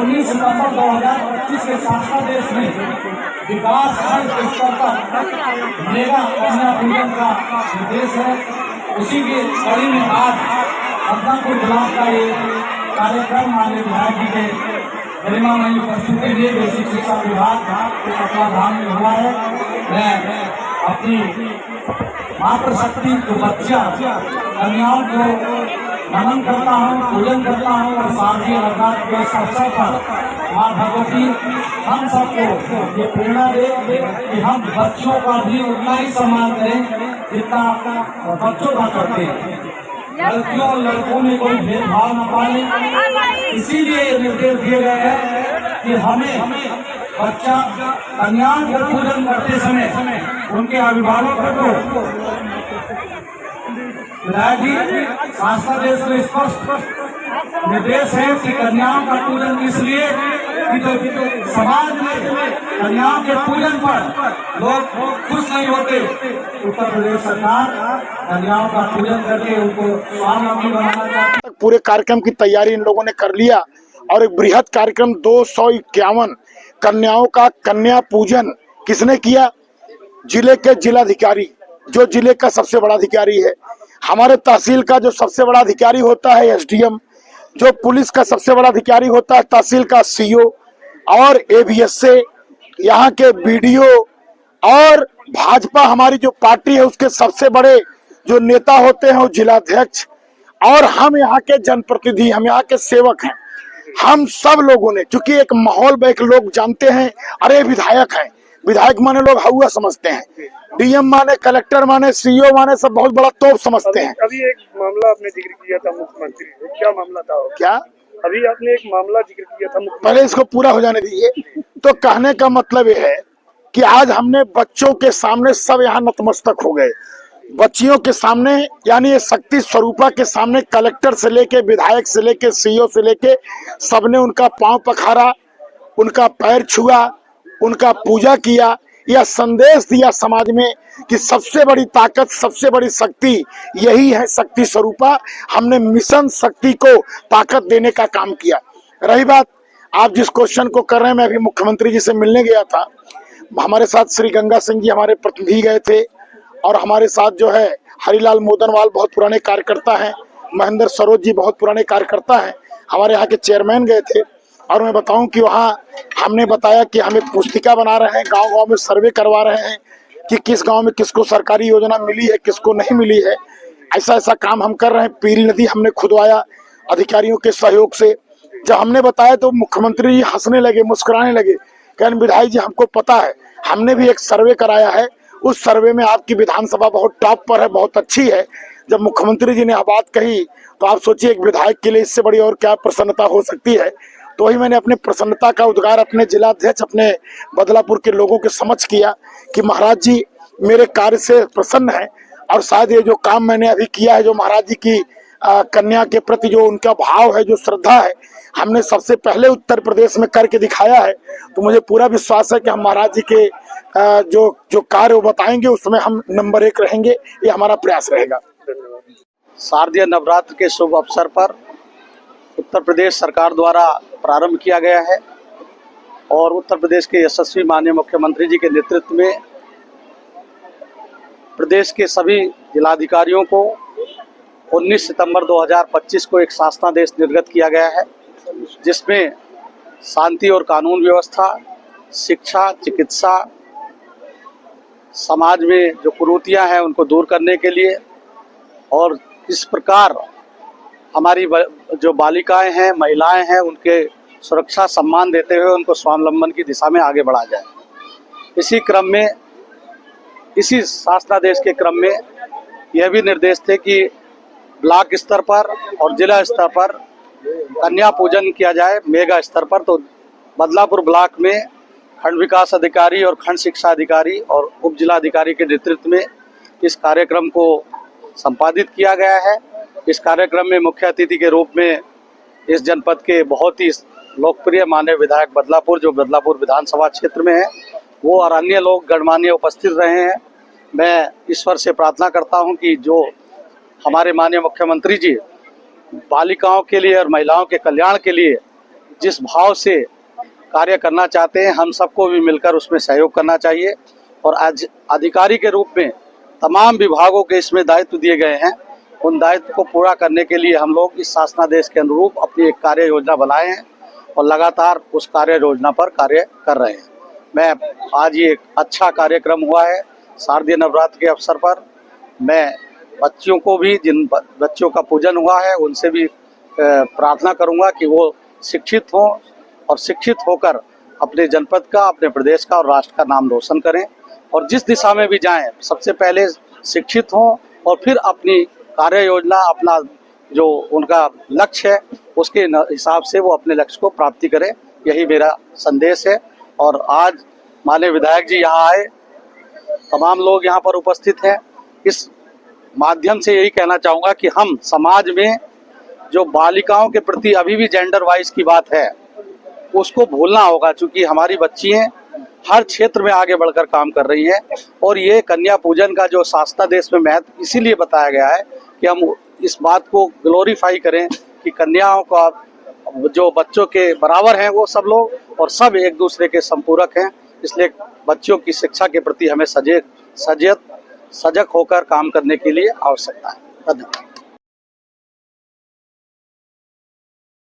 19 सितंबर 2025 के शासनादेश में विकास खंड स्तर पर मेगा कन्या पूजन का निर्देश है। उसी के कड़ी में आज बदलापुर ब्लॉक का ये कार्यक्रम माननीय विधायक जी के गरिमामयी उपस्थिति में बेसिक शिक्षा विभाग के तत्वाधान में हुआ है। मैं अपनी मातृशक्ति जो बच्चियां कन्याओं को नमन करता हूँ, पूजन करता हूँ और शारदीय नवरात्र के अवसर पर माँ भगवती हम सबको ये प्रेरणा दे कि हम बच्चों का भी उतना ही सम्मान करें जितना बच्चों का करते हैं। लड़कियों और लड़कों में कोई भेदभाव न पाले, इसीलिए ये निर्देश दिए गए हैं कि हमें बच्चा कन्याओं का पूजन करते समय उनके अभिभावकों को विधायक जी शासनादेश में स्पष्ट निर्देश है कि कन्याओं का पूजन इसलिए कि जो समाज में कन्याओं के पूजन पर लोग खुश नहीं होते, उत्तर प्रदेश सरकार कन्याओं का पूजन करके उनको स्वावलंबी बनाना चाहती है। पूरे कार्यक्रम की तैयारी इन लोगों ने कर लिया और एक बृहद कार्यक्रम 251 कन्याओं का कन्या पूजन किसने किया? जिले के जिलाधिकारी, जो जिले का सबसे बड़ा अधिकारी है। हमारे तहसील का जो सबसे बड़ा अधिकारी होता है एसडीएम, जो पुलिस का सबसे बड़ा अधिकारी होता है तहसील का सीओ और एवीएस से यहाँ के बीडीओ और भाजपा हमारी जो पार्टी है उसके सबसे बड़े जो नेता होते हैं वो जिलाध्यक्ष और हम यहाँ के जनप्रतिनिधि, हम यहाँ के सेवक हैं। हम सब लोगों ने, चूंकि एक माहौल में एक लोग जानते हैं अरे विधायक हैं, विधायक माने लोग हवा समझते हैं, डीएम माने, कलेक्टर माने, सीईओ माने सब बहुत बड़ा तोप समझते हैं। अभी एक मामला आपने जिक्र किया था मुख्यमंत्री, क्या मामला था? क्या अभी आपने एक मामला जिक्र किया था मुख्यमंत्री, पहले इसको पूरा हो जाने दीजिए। तो कहने का मतलब ये है कि आज हमने बच्चों के सामने सब यहाँ नतमस्तक हो गए, बच्चियों के सामने, यानी ये शक्ति स्वरूपा के सामने कलेक्टर से लेके विधायक से लेके सीईओ से लेके सबने उनका पांव पखारा, उनका पैर छुआ, उनका पूजा किया, यह संदेश दिया समाज में कि सबसे बड़ी ताकत, सबसे बड़ी शक्ति यही है शक्ति स्वरूपा। हमने मिशन शक्ति को ताकत देने का काम किया। रही बात आप जिस क्वेश्चन को कर रहे हैं, मैं अभी मुख्यमंत्री जी से मिलने गया था, हमारे साथ श्री गंगा सिंह जी हमारे प्रतिनिधि गए थे और हमारे साथ जो है हरिलाल मोदनवाल बहुत पुराने कार्यकर्ता हैं, महेंद्र सरोज जी बहुत पुराने कार्यकर्ता हैं, हमारे यहाँ के चेयरमैन गए थे। और मैं बताऊं कि वहाँ हमने बताया कि हमें पुस्तिका बना रहे हैं, गांव-गांव में सर्वे करवा रहे हैं कि किस गांव में किसको सरकारी योजना मिली है, किसको नहीं मिली है। ऐसा काम हम कर रहे हैं। पीली नदी हमने खुदवाया अधिकारियों के सहयोग से। जब हमने बताया तो मुख्यमंत्री जी हंसने लगे, मुस्कुराने लगे, कहने विधायक जी हमको पता है, हमने भी एक सर्वे कराया है, उस सर्वे में आपकी विधानसभा बहुत टॉप पर है, बहुत अच्छी है। जब मुख्यमंत्री जी ने यह बात कही तो आप सोचिए एक विधायक के लिए इससे बड़ी और क्या प्रसन्नता हो सकती है। तो वही मैंने अपने प्रसन्नता का उद्गार अपने जिलाध्यक्ष, अपने बदलापुर के लोगों के समक्ष किया कि महाराज जी मेरे कार्य से प्रसन्न है और शायद ये जो काम मैंने अभी किया है, जो महाराज जी की कन्या के प्रति जो उनका भाव है, जो श्रद्धा है, हमने सबसे पहले उत्तर प्रदेश में करके दिखाया है। तो मुझे पूरा विश्वास है कि हम महाराज जी के जो कार्य वो बताएंगे उसमें हम नंबर 1 रहेंगे, ये हमारा प्रयास रहेगा। शारदीय नवरात्र के शुभ अवसर पर उत्तर प्रदेश सरकार द्वारा प्रारंभ किया गया है और उत्तर प्रदेश के यशस्वी माननीय मुख्यमंत्री जी के नेतृत्व में प्रदेश के सभी जिलाधिकारियों को 19 सितंबर 2025 को एक शासनादेश निर्गत किया गया है, जिसमें शांति और कानून व्यवस्था, शिक्षा, चिकित्सा, समाज में जो कुरीतियां हैं उनको दूर करने के लिए और इस प्रकार हमारी जो बालिकाएं हैं, महिलाएं हैं, उनके सुरक्षा सम्मान देते हुए उनको स्वावलंबन की दिशा में आगे बढ़ा जाए। इसी क्रम में, इसी शासनादेश के क्रम में यह भी निर्देश थे कि ब्लॉक स्तर पर और जिला स्तर पर कन्या पूजन किया जाए मेगा स्तर पर। तो बदलापुर ब्लॉक में खंड विकास अधिकारी और खंड शिक्षा अधिकारी और उप जिला अधिकारी के नेतृत्व में इस कार्यक्रम को संपादित किया गया है। इस कार्यक्रम में मुख्य अतिथि के रूप में इस जनपद के बहुत ही लोकप्रिय माननीय विधायक बदलापुर, जो बदलापुर विधानसभा क्षेत्र में है, वो और अन्य लोग गणमान्य उपस्थित रहे हैं। मैं ईश्वर से प्रार्थना करता हूं कि जो हमारे माननीय मुख्यमंत्री जी बालिकाओं के लिए और महिलाओं के कल्याण के लिए जिस भाव से कार्य करना चाहते हैं, हम सबको भी मिलकर उसमें सहयोग करना चाहिए। और आज अधिकारी के रूप में तमाम विभागों के इसमें दायित्व दिए गए हैं, उन दायित्व को पूरा करने के लिए हम लोग इस शासनादेश के अनुरूप अपनी एक कार्य योजना बनाए हैं और लगातार उस कार्य योजना पर कार्य कर रहे हैं। मैं आज ये एक अच्छा कार्यक्रम हुआ है शारदीय नवरात्र के अवसर पर। मैं बच्चियों को भी, जिन बच्चों का पूजन हुआ है, उनसे भी प्रार्थना करूंगा कि वो शिक्षित हों और शिक्षित होकर अपने जनपद का, अपने प्रदेश का और राष्ट्र का नाम रोशन करें। और जिस दिशा में भी जाएं, सबसे पहले शिक्षित हों और फिर अपनी कार्य योजना, अपना जो उनका लक्ष्य है, उसके हिसाब से वो अपने लक्ष्य को प्राप्ति करें। यही मेरा संदेश है। और आज माननीय विधायक जी यहाँ आए, तमाम लोग यहाँ पर उपस्थित हैं। इस माध्यम से यही कहना चाहूँगा कि हम समाज में जो बालिकाओं के प्रति अभी भी जेंडर वाइज की बात है, उसको भूलना होगा, क्योंकि हमारी बच्चियाँ हर क्षेत्र में आगे बढ़कर काम कर रही हैं। और ये कन्या पूजन का जो शासनादेश में महत्व इसीलिए बताया गया है कि हम इस बात को ग्लोरीफाई करें कि कन्याओं का जो बच्चों के बराबर हैं वो सब लोग, और सब एक दूसरे के संपूरक हैं। इसलिए बच्चों की शिक्षा के प्रति हमें सजग होकर काम करने के लिए आवश्यकता है। धन्यवाद।